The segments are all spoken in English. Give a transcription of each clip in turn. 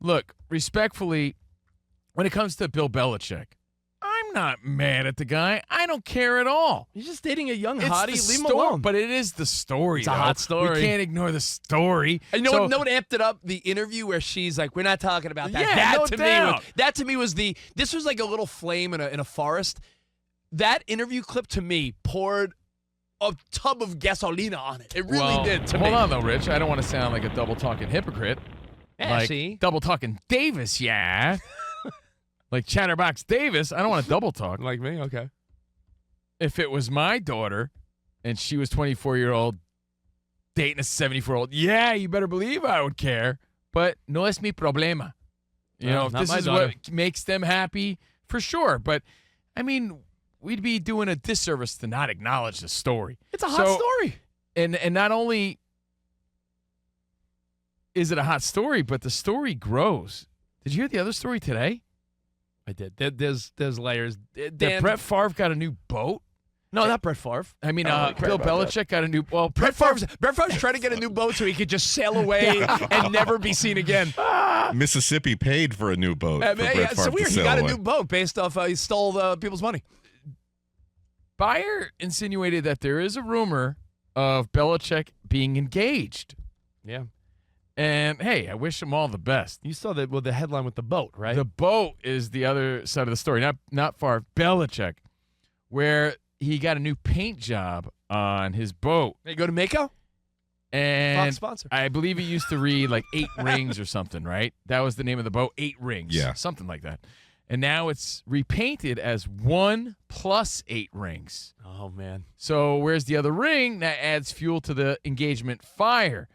look, respectfully, when it comes to Bill Belichick, I'm not mad at the guy. I don't care at all. He's just dating a young It's hottie. the Leave him story, alone. but it is the story. It's a hot story. We can't ignore the story. And you know what amped it up? The interview where she's like, "We're not talking about that." Yeah, That to me was this was like a little flame in a forest. That interview clip to me poured a tub of gasolina on it. It really did to me. Hold on, though, Rich. I don't want to sound like a double-talking hypocrite. Yeah, like see? double-talking Davis, yeah. Like Chatterbox Davis. I don't want to double-talk. Like me? Okay. If it was my daughter and she was 24-year-old dating a 74-year-old, yeah, you better believe I would care. But no es mi problema. You know, if not this my is daughter. what makes them happy, for sure. But, I mean, we'd be doing a disservice to not acknowledge the story. It's a hot story. And not only is it a hot story, but the story grows. Did you hear the other story today? I did. There's layers. That Brett Favre got a new boat? No, not Brett Favre. I mean, Bill Belichick got a new. Well, Brett Favre's trying to get a new boat so he could just sail away and never be seen again. Mississippi paid for a new boat. For Brett Favre so weird. to He got sail a away. new boat based off he stole people's money. Byer insinuated that there is a rumor of Belichick being engaged. Yeah. And, hey, I wish him all the best. You saw the headline with the boat, right? The boat is the other side of the story, not far. Belichick, where he got a new paint job on his boat. They go to Mako? And Fox sponsor. I believe it used to read like 8 rings or something, right? That was the name of the boat, 8 rings. Yeah. Something like that. And now it's repainted as 1 + 8 rings. Oh, man. So where's the other ring? That adds fuel to the engagement fire.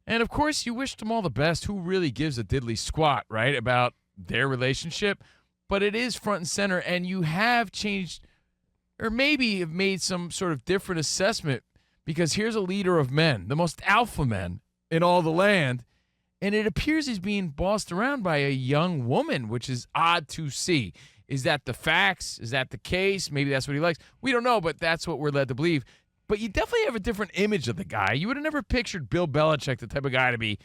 And, of course, you wished them all the best. Who really gives a diddly squat, right, about their relationship? But it is front and center, and you have changed or maybe have made some sort of different assessment because here's a leader of men, the most alpha men in all the land, and it appears he's being bossed around by a young woman, which is odd to see. Is that the facts? Is that the case? Maybe that's what he likes. We don't know, but that's what we're led to believe. But you definitely have a different image of the guy. You would have never pictured Bill Belichick, the type of guy to be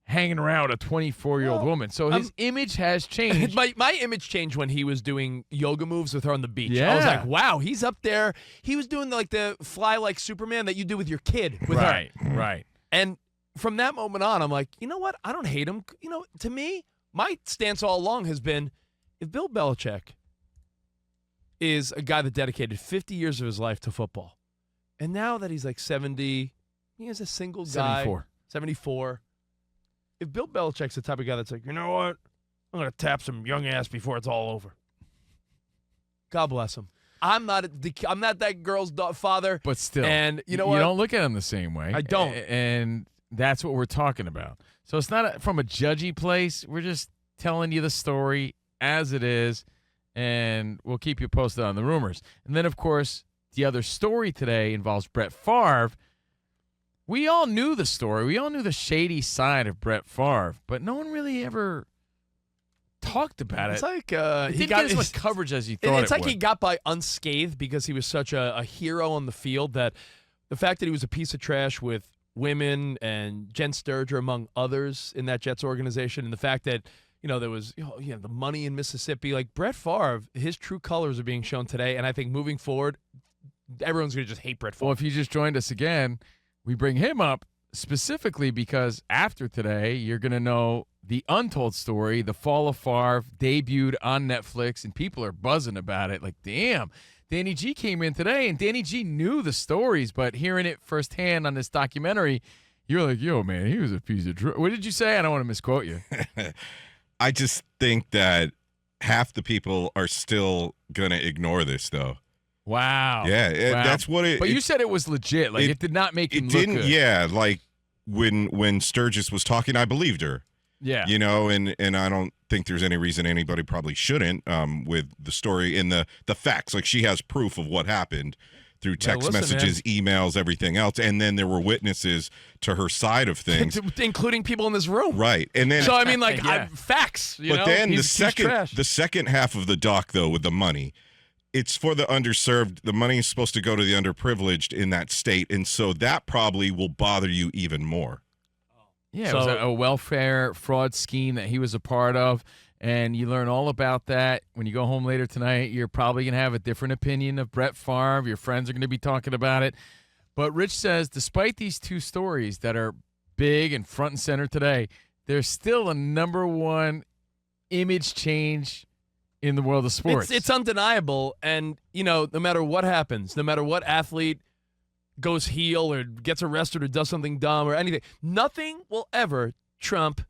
hanging around a 24-year-old woman. So his image has changed. My image changed when he was doing yoga moves with her on the beach. Yeah. I was like, wow, he's up there. He was doing like the fly like Superman that you do with your kid with her. Right. And from that moment on, I'm like, you know what? I don't hate him. You know, to me, my stance all along has been if Bill Belichick is a guy that dedicated 50 years of his life to football, and now that he's like 70, he is a single guy. 74. If Bill Belichick's the type of guy that's like, you know what? I'm going to tap some young ass before it's all over. God bless him. I'm not that girl's father. But still. And you know what? You don't look at him the same way. I don't. And that's what we're talking about. So it's not from a judgy place. We're just telling you the story as it is, and we'll keep you posted on the rumors. And then, of course, the other story today involves Brett Favre. We all knew the story. We all knew the shady side of Brett Favre, but no one really ever talked about It's it. like He didn't get as much coverage as he thought It's it like would. he got by unscathed because he was such a hero on the field that the fact that he was a piece of trash with women and Jen Sturger, among others, in that Jets organization, and the fact that there was the money in Mississippi. Like Brett Favre, his true colors are being shown today, and I think moving forward, everyone's going to just hate Brett Favre. Well, if you just joined us again, we bring him up specifically because after today, you're going to know the Untold story, the Fall of Favre, debuted on Netflix, and people are buzzing about it. Like, damn, Danny G came in today, and Danny G knew the stories, but hearing it firsthand on this documentary, you're like, yo, man, he was a piece of what did you say? I don't want to misquote you. I just think that half the people are still going to ignore this, though. Wow. Yeah, Wow. that's what it. But you said it was legit. Like it did not make him It look didn't. good. Yeah, like when Sturgis was talking, I believed her. Yeah. And I don't think there's any reason anybody probably shouldn't with the story and the facts. Like she has proof of what happened through text messages, emails, everything else, and then there were witnesses to her side of things, including people in this room. Right, and then so I mean, like Yeah. facts. But then he's trash. the second half of the doc, though, with the money, it's for the underserved. The money is supposed to go to the underprivileged in that state, and so that probably will bother you even more. Yeah, it was a welfare fraud scheme that he was a part of, and you learn all about that. When you go home later tonight, you're probably going to have a different opinion of Brett Favre. Your friends are going to be talking about it. But Rich says, despite these two stories that are big and front and center today, there's still a number one image change in the world of sports. It's undeniable, and, no matter what happens, no matter what athlete goes heel or gets arrested or does something dumb or anything, no one will ever trump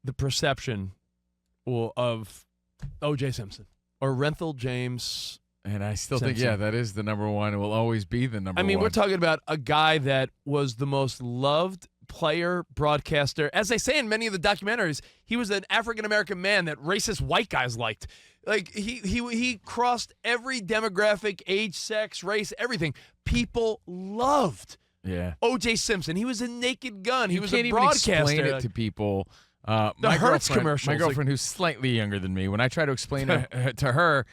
the perception of OJ Simpson or Renthal James. And I still Simpson. think, that is the number one. It will always be the number one. I mean, we're talking about a guy that was the most loved player, broadcaster. As they say in many of the documentaries, he was an African-American man that racist white guys liked. Like, he crossed every demographic, age, sex, race, everything. People loved OJ Simpson. He was a naked gun. He was a broadcaster. Can't even explain it to people. The Hertz commercials. My girlfriend, who's slightly younger than me, when I try to explain to her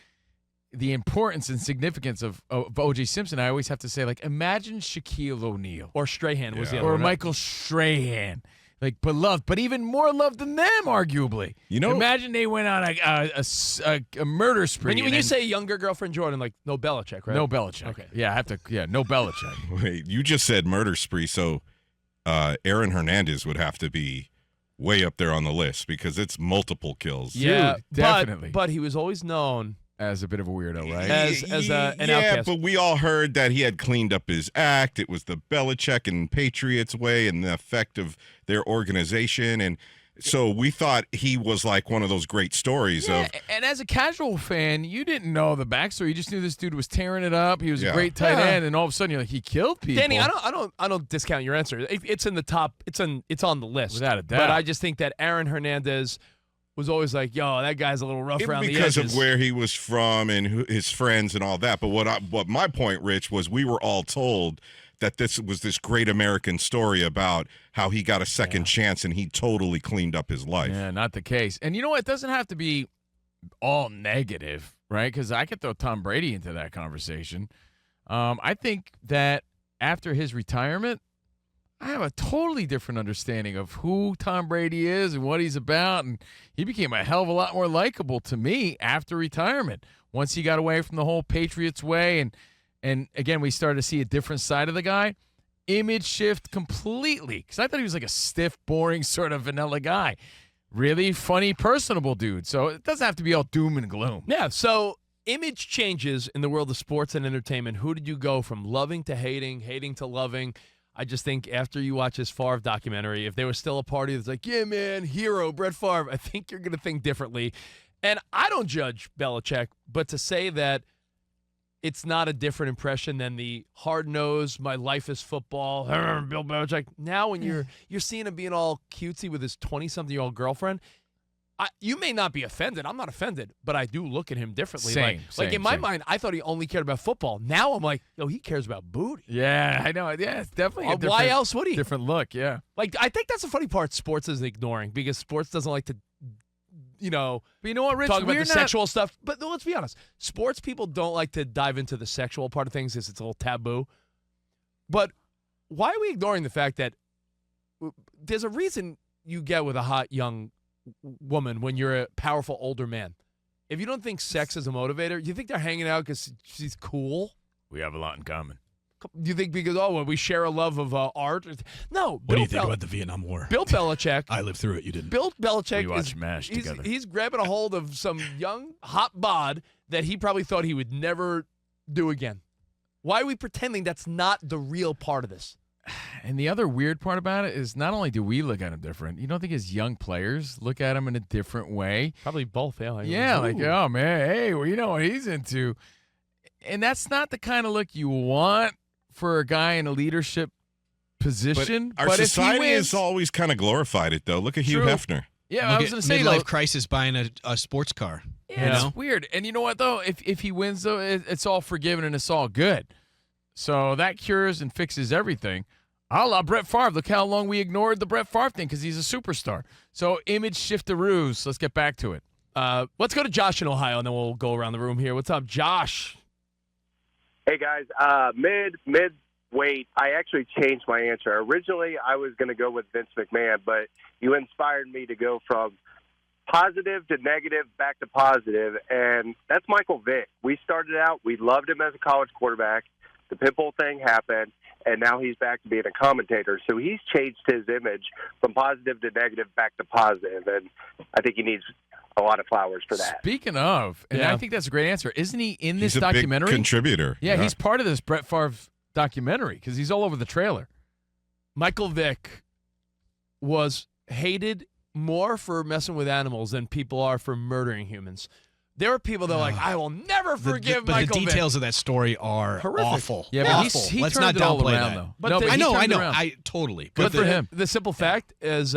the importance and significance of O.J. Simpson, I always have to say, imagine Shaquille O'Neal. Or Strahan was the other or one. Michael Strahan. Beloved, but even more loved than them, arguably. Imagine they went on a murder spree. When you say younger girlfriend Jordan, no Belichick, right? No Belichick. Okay. Yeah, I have to. Yeah, no Belichick. Wait, you just said murder spree, so Aaron Hernandez would have to be way up there on the list because it's multiple kills. Yeah, dude, definitely. But he was always known as a bit of a weirdo, right? As an outcast. But we all heard that he had cleaned up his act. It was the Belichick and Patriots way and the effect of their organization. And so we thought he was one of those great stories of. And as a casual fan, you didn't know the backstory. You just knew this dude was tearing it up. He was a great tight end, and all of a sudden you're like, he killed people. Danny, I don't discount your answer. It's in the top. It's on the list without a doubt. But I just think that Aaron Hernandez was always that guy's a little rough around the edges. Because of where he was from and his friends and all that. But what my point, Rich, was we were all told that this was this great American story about how he got a second chance and he totally cleaned up his life. Yeah, not the case. And you know what? It doesn't have to be all negative, right? Because I could throw Tom Brady into that conversation. I think that after his retirement, I have a totally different understanding of who Tom Brady is and what he's about, and he became a hell of a lot more likable to me after retirement. Once he got away from the whole Patriots way, and again, we started to see a different side of the guy. Image shift completely, because I thought he was a stiff, boring, sort of vanilla guy. Really funny, personable dude. So it doesn't have to be all doom and gloom. Yeah, so image changes in the world of sports and entertainment. Who did you go from loving to hating, hating to loving? I just think after you watch this Favre documentary, if there was still a party that's yeah, man, hero, Brett Favre, I think you're going to think differently. And I don't judge Belichick, but to say that it's not a different impression than the hard-nosed, my life is football, Bill Belichick. Now when you're seeing him being all cutesy with his 20-something-year-old girlfriend, you may not be offended. I'm not offended, but I do look at him differently. Same, in my mind, I thought he only cared about football. Now I'm like, he cares about booty. Yeah, I know. Yeah, it's definitely a different, why else would he? Different look, yeah. I think that's the funny part sports is ignoring because sports doesn't like to, but you know what, Rich? talk about the sexual stuff. But let's be honest. Sports people don't like to dive into the sexual part of things because it's a little taboo. But why are we ignoring the fact that there's a reason you get with a hot young woman when you're a powerful older man? If you don't think sex is a motivator, you think they're hanging out because she's cool? We have a lot in common. Do you think because we share a love of art? No. What do you think about the Vietnam War? Bill Belichick. I lived through it. You didn't. Bill Belichick. We watched MASH together. He's grabbing a hold of some young hot bod that he probably thought he would never do again. Why are we pretending that's not the real part of this? And the other weird part about it is not only do we look at him different, you don't think his young players look at him in a different way? Probably both, yeah. Oh, man, hey, well, you know what he's into. And that's not the kind of look you want for a guy in a leadership position. But our society has always kind of glorified it, though. Look at Hugh Hefner. Yeah, I was going to say, midlife crisis buying a sports car. Yeah, it's weird. And you know what, though? If he wins, though, it's all forgiven and it's all good. So that cures and fixes everything. A la Brett Favre. Look how long we ignored the Brett Favre thing because he's a superstar. So image shift-a-roos. Let's get back to it. Let's go to Josh in Ohio, and then we'll go around the room here. What's up, Josh? Hey, guys. Mid wait. I actually changed my answer. Originally, I was going to go with Vince McMahon, but you inspired me to go from positive to negative back to positive, and that's Michael Vick. We started out, we loved him as a college quarterback. The Pitbull thing happened, and now he's back to being a commentator. So he's changed his image from positive to negative back to positive, and I think he needs a lot of flowers for that. Speaking of, and I think that's a great answer. Isn't he in this He's a documentary? big contributor. Yeah, he's part of this Brett Favre documentary because he's all over the trailer. Michael Vick was hated more for messing with animals than people are for murdering humans. There are people that are like, I will never forgive but Michael the Vick. details of that story are Horrific. awful. Yeah, but awful. he Let's turned not it all downplay around, that. though. But No, the- but I he know, turned it I know. around. I totally. Good But for him. The simple fact is,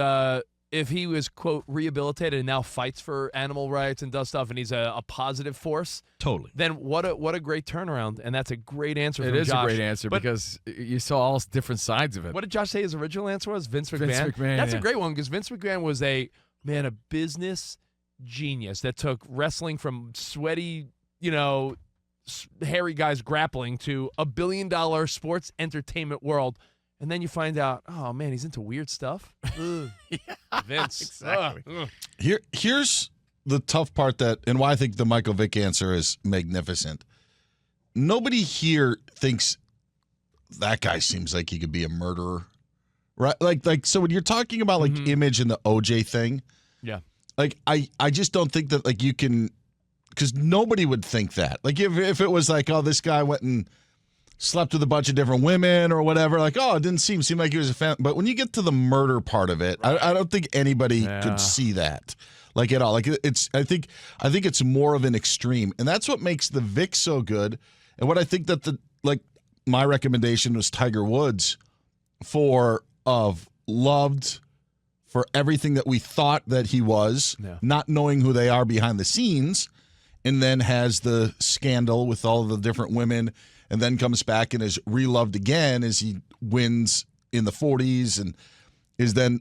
if he was, quote, rehabilitated and now fights for animal rights and does stuff, and he's a positive force, Totally. then what a great turnaround. And that's a great answer It from is Josh. a great answer But because you saw all different sides of it. what did Josh say his original answer was? Vince McMahon? Vince McMahon, That's yeah. a great one because Vince McMahon was a business genius that took wrestling from sweaty, hairy guys grappling to $1 billion sports entertainment world. And then you find out, oh, man, he's into weird stuff. Ugh. Vince. exactly. Ugh. Here's the tough part and why I think the Michael Vick answer is magnificent. Nobody here thinks that guy seems like he could be a murderer, right? Like so when you're talking about like image and the OJ thing, Yeah. like I just don't think that like you can, because nobody would think that. Like if it was like, oh, this guy went and slept with a bunch of different women or whatever, like, oh, it didn't seem like he was a fan. But when you get to the murder part of it, I don't think anybody could see that like at all. Like I think it's more of an extreme, and that's what makes the Vic so good. And what I think that my recommendation was Tiger Woods loved for everything that we thought that he was, not knowing who they are behind the scenes, and then has the scandal with all the different women, and then comes back and is reloved again as he wins in the 40s and is then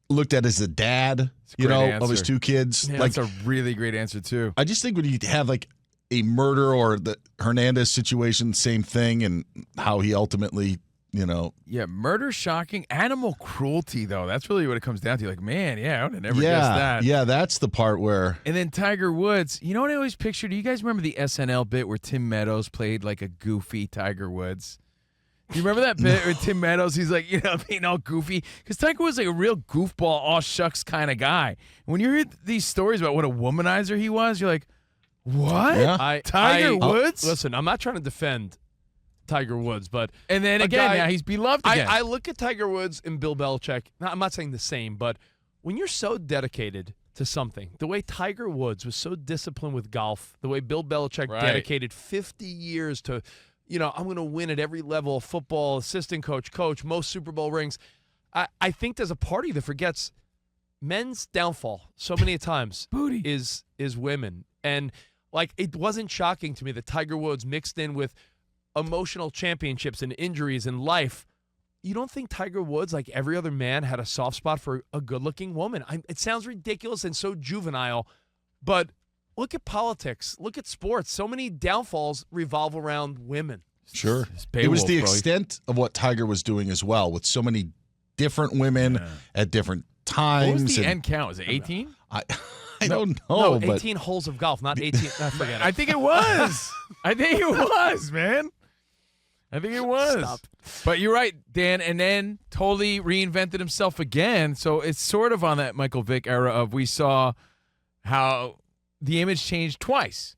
looked at as a dad, of his two kids. Yeah, that's a really great answer, too. I just think when you have like a murder or the Hernandez situation, same thing, and how he ultimately, Yeah, murder, shocking. Animal cruelty, though. That's really what it comes down to. Like, man, I would have never guessed that. Yeah, that's the part where. And then Tiger Woods. You know what I always pictured? Do you guys remember the SNL bit where Tim Meadows played like a goofy Tiger Woods? Do you remember that bit where Tim Meadows, he's like, being all goofy? Because Tiger was like a real goofball, aw shucks kind of guy. And when you hear these stories about what a womanizer he was, you're like, what? Yeah. Tiger Woods? Listen, I'm not trying to defend Tiger Woods, but And then a again, guy- now he's beloved again. I look at Tiger Woods and Bill Belichick. Now, I'm not saying the same, but when you're so dedicated to something, the way Tiger Woods was so disciplined with golf, the way Bill Belichick Right. dedicated 50 years to, I'm going to win at every level of football, assistant coach, most Super Bowl rings. I think there's a party that forgets men's downfall so many times Booty. is women. And like it wasn't shocking to me that Tiger Woods mixed in with emotional championships and injuries and life. You don't think Tiger Woods, like every other man, had a soft spot for a good-looking woman? It sounds ridiculous and so juvenile, but look at politics. Look at sports. So many downfalls revolve around women. Sure. It's It was Beowulf, the bro. extent of what Tiger was doing as well, with so many different women at different times. What was the and end count? Was it 18? I don't know, No, but 18 holes of golf, not 18. I forget I it. think it was. I think it was, man. I think it was. Stop. But you're right, Dan. And then totally reinvented himself again. So it's sort of on that Michael Vick era of we saw how the image changed twice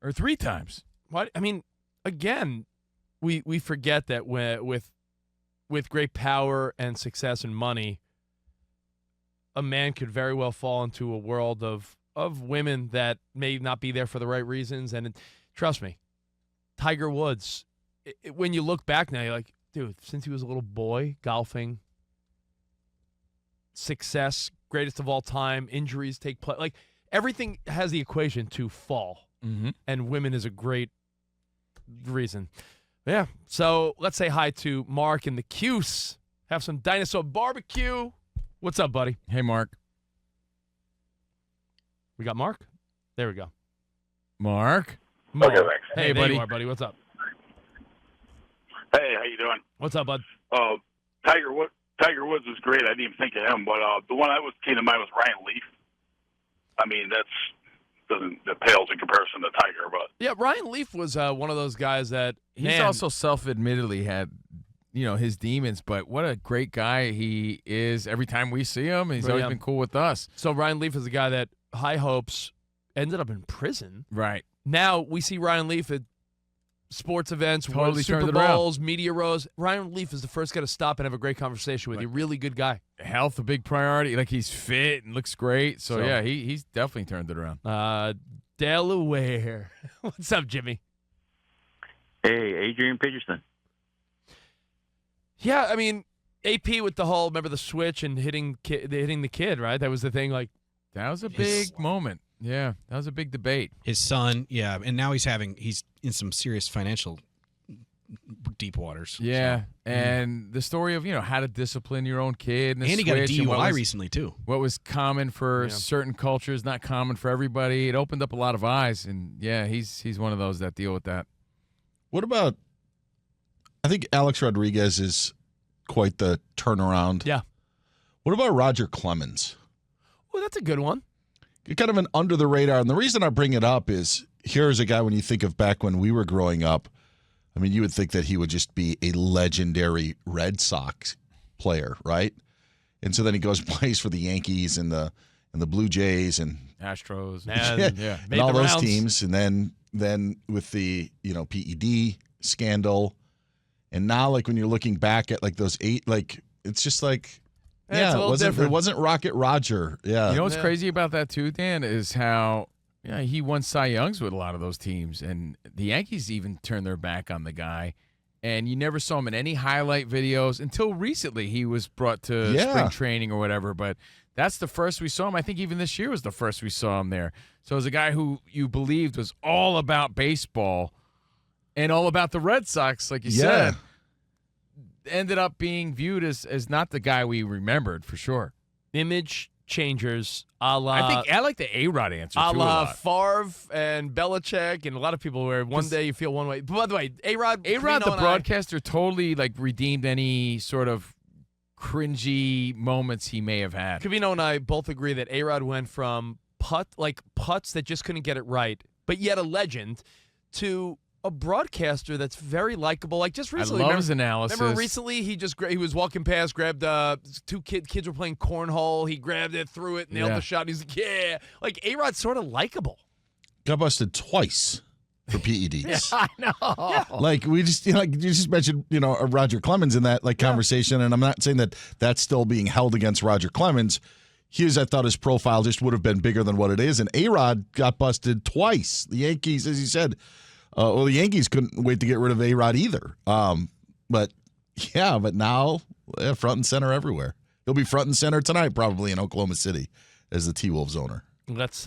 or 3 times. What? I mean, again, we forget that with great power and success and money, a man could very well fall into a world of women that may not be there for the right reasons. And trust me, Tiger Woods, when you look back now, you're like, dude, since he was a little boy, golfing, success, greatest of all time, injuries take place. Like, everything has the equation to fall. Mm-hmm. And women is a great reason. Yeah. So let's say hi to Mark and the Cuse. Have some dinosaur barbecue. What's up, buddy? Hey, Mark. We got Mark? There we go. Mark. Mark. Okay, thanks. Hey, Hey, there buddy. you are, buddy. What's up? Hey, how you doing? What's up, bud? Tiger Woods was great. I didn't even think of him, but the one I was came to mind was Ryan Leaf. I mean, that pales in comparison to Tiger, but Yeah, Ryan Leaf was one of those guys that He's also self-admittedly had, his demons, but what a great guy he is. Every time we see him, he's always been cool with us. So Ryan Leaf is a guy that high hopes ended up in prison. Right. Now we see Ryan Leaf at sports events, Totally World Super turned it around. Bowls, media rows. Ryan Leaf is the first guy to stop and have a great conversation with you. Really good guy. Health, a big priority. Like, he's fit and looks great. So So- yeah, he's definitely turned it around. Delaware. What's up, Jimmy? Hey, Adrian Peterson. Yeah, I mean, AP with the whole, remember the switch and hitting the kid, right? That was the thing. Like, That was a big moment. Yeah, that was a big debate. His son, yeah, and now he's in some serious financial deep waters. Yeah, so. and the story of how to discipline your own kid, and And he got a switch and DUI recently too. What was common for certain cultures, not common for everybody. It opened up a lot of eyes, and yeah, he's one of those that deal with that. What about? I think Alex Rodriguez is quite the turnaround. Yeah. What about Roger Clemens? well, that's a good one. Kind of an under the radar. And the reason I bring it up is here's a guy when you think of back when we were growing up. I mean, you would think that he would just be a legendary Red Sox player, right? And so then he goes and plays for the Yankees and the Blue Jays and Astros, And, yeah. and all the those rounds. teams. And then with the PED scandal, and now like when you're looking back at like those 8, like it's just like Yeah, it's a little different. it wasn't Rocket Roger. Yeah, You know what's crazy about that too, Dan, is how he won Cy Youngs with a lot of those teams, and the Yankees even turned their back on the guy, and you never saw him in any highlight videos until recently. He was brought to spring training or whatever, but that's the first we saw him. I think even this year was the first we saw him there. So as a guy who you believed was all about baseball and all about the Red Sox, like you said, ended up being viewed as not the guy we remembered for sure. Image changers, a la I like the A-Rod answer a too. la Favre and Belichick, and a lot of people where one day you feel one way. By the way, A-Rod, A-Rod, Covino the and broadcaster, totally like redeemed any sort of cringy moments he may have had. Covino and I both agree that A-Rod went from putts that just couldn't get it right, but yet a legend, to a broadcaster that's very likable. Like just recently, I love his analysis. Remember recently he was walking past, grabbed two kids were playing cornhole. He grabbed it, threw it, nailed the shot. And he's like, yeah, like A-Rod's sort of likable. got busted twice for PEDs. I know. Yeah. Like we just like you just mentioned, Roger Clemens in that conversation, and I'm not saying that that's still being held against Roger Clemens. I thought his profile just would have been bigger than what it is, and A-Rod got busted twice. The Yankees, as you said. The Yankees couldn't wait to get rid of A-Rod either. But now front and center everywhere. He'll be front and center tonight probably in Oklahoma City as the T-Wolves owner. Let's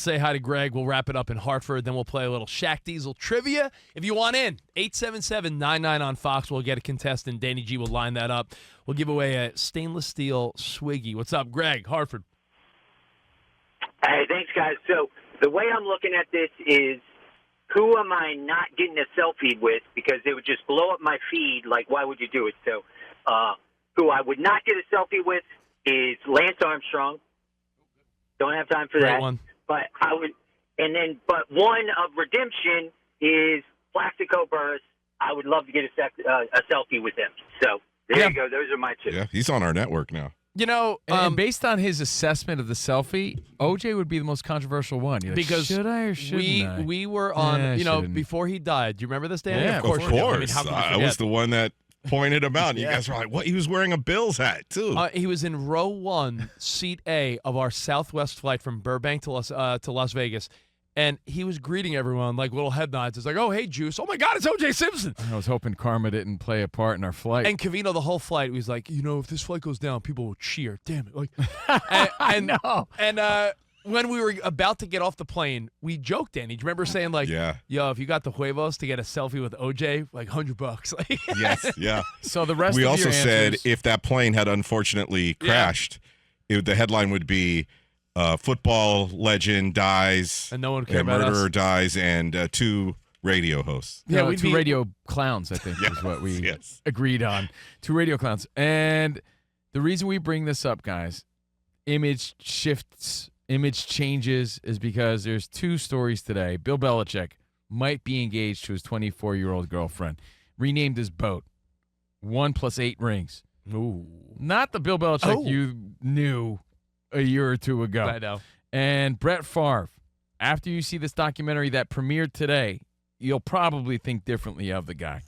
say hi to Greg. We'll wrap it up in Hartford. Then we'll play a little Shaq Diesel trivia. If you want in, 877-99 on Fox. We'll get a contestant. Danny G will line that up. We'll give away a stainless steel Swiggy. What's up, Greg? Hartford. Hey, thanks, guys. So the way I'm looking at this is, who am I not getting a selfie with? Because it would just blow up my feed. Like, why would you do it? So who I would not get a selfie with is Lance Armstrong. Don't have time for Great that. one. But I would, but one of redemption is Plaxico Burress. I would love to get a selfie with him. So there you go. Those are my two. Yeah, he's on our network now. And based on his assessment of the selfie, OJ would be the most controversial one. You're like, because should I or shouldn't I? we were on, shouldn't. before he died. Do you remember this, Danny? Yeah, of course. Of you do. course. I mean, how could you I forget? was the one that pointed him out. And you guys were like, what? He was wearing a Bills hat, too. He was in row 1, seat A of our Southwest flight from Burbank to Las Vegas. And he was greeting everyone like little head nods. It's like, oh, hey, Juice. Oh, my God, it's OJ Simpson. I was hoping karma didn't play a part in our flight. And Covino, the whole flight, was like, if this flight goes down, people will cheer. Damn it. Like, I know. And when we were about to get off the plane, we joked, Danny. Do you remember saying, like, yo, if you got the huevos to get a selfie with OJ, like $100. Like, Yes, yeah. So the rest We of also your said answers, if that plane had unfortunately crashed, the headline would be football legend dies, and no one cared a about murderer us. dies, and two radio hosts. Yeah, we'd two be- radio clowns, I think, is what we Yes. agreed on. 2 radio clowns. And the reason we bring this up, guys, image shifts, image changes, is because there's 2 stories today. Bill Belichick might be engaged to his 24-year-old girlfriend. Renamed his boat. 1 + 8 rings. Ooh. Not the Bill Belichick Oh. you knew a year or 2 ago. I know. And Brett Favre, after you see this documentary that premiered today, you'll probably think differently of the guy.